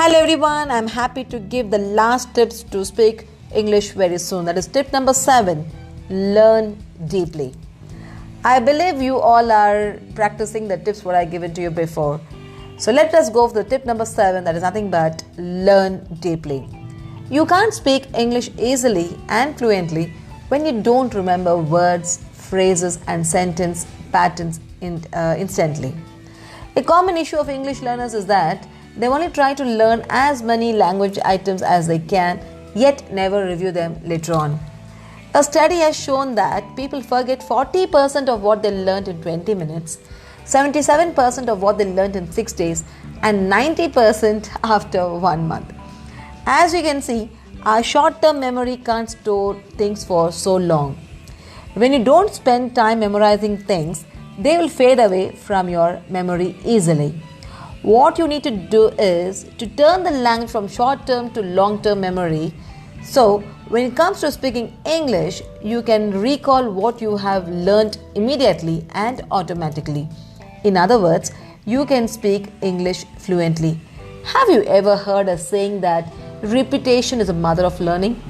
Hello everyone, I'm happy to give the last tips to speak English very soon. That is tip number 7, learn deeply. I believe you all are practicing the tips what I given to you before. So let us go for the tip number 7, that is nothing but learn deeply. You can't speak English easily and fluently when you don't remember words, phrases and sentence patterns instantly. A common issue of English learners is that they only try to learn as many language items as they can, yet never review them later on. A study has shown that people forget 40% of what they learned in 20 minutes, 77% of what they learned in 6 days, and 90% after 1 month. As you can see, our short-term memory can't store things for so long. When you don't spend time memorizing things, they will fade away from your memory easily. What you need to do is to turn the language from short-term to long-term memory. So when it comes to speaking English, you can recall what you have learned immediately and automatically. In other words, you can speak English fluently. Have you ever heard a saying that repetition is the mother of learning?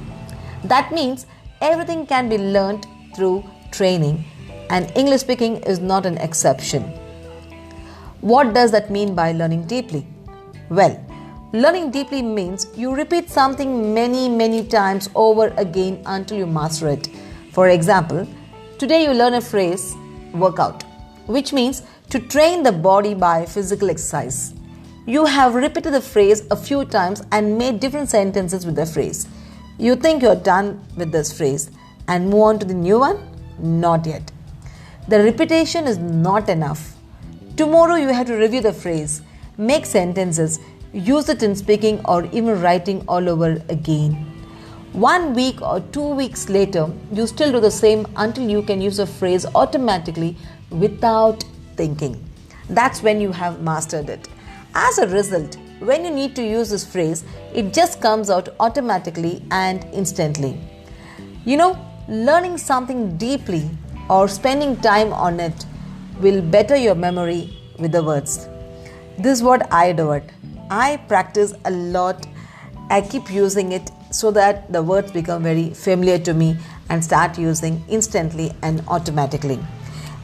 That means everything can be learned through training, and English speaking is not an exception. What does that mean by learning deeply? Well, learning deeply means you repeat something many times over again until you master it. For example, today you learn a phrase, workout, which means to train the body by physical exercise. You have repeated the phrase a few times and made different sentences with the phrase. You think you're done with this phrase and move on to the new one? Not yet. The repetition is not enough. Tomorrow you have to review the phrase, make sentences, use it in speaking or even writing all over again. 1 week or 2 weeks later, you still do the same until you can use a phrase automatically without thinking. That's when you have mastered it. As a result, when you need to use this phrase, it just comes out automatically and instantly. Learning something deeply or spending time on it will better your memory with the words. This is what I do it. I practice a lot. I keep using it so that the words become very familiar to me and start using instantly and automatically.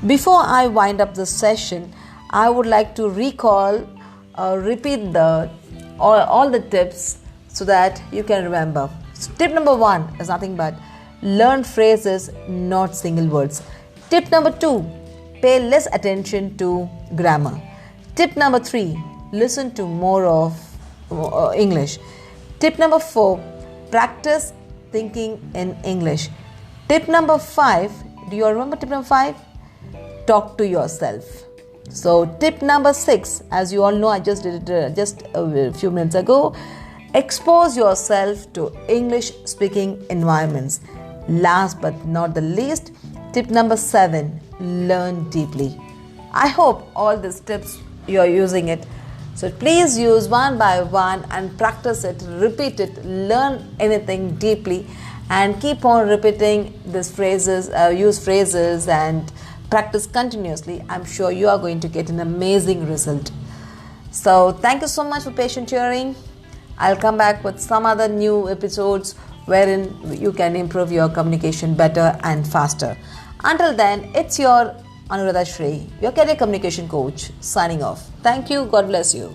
Before I wind up this session, I would like to recall or repeat all the tips so that you can remember. So tip number 1 is nothing but learn phrases, not single words. Tip number 2, pay less attention to grammar. Tip number 3, listen to more of English. Tip number 4, practice thinking in English. Tip number 5, do you remember tip number 5? Talk to yourself. So tip number 6, as you all know, I just did it just a few minutes ago. Expose yourself to English speaking environments. Last but not the least, tip number 7, learn deeply. I hope all these tips you are using it. So please use one by one and practice it, repeat it, learn anything deeply and keep on repeating these phrases, use phrases and practice continuously. I'm sure you are going to get an amazing result. So thank you so much for patient hearing. I'll come back with some other new episodes wherein you can improve your communication better and faster. Until then, it's your Anuradha Shri, your career communication coach, signing off. Thank you. God bless you.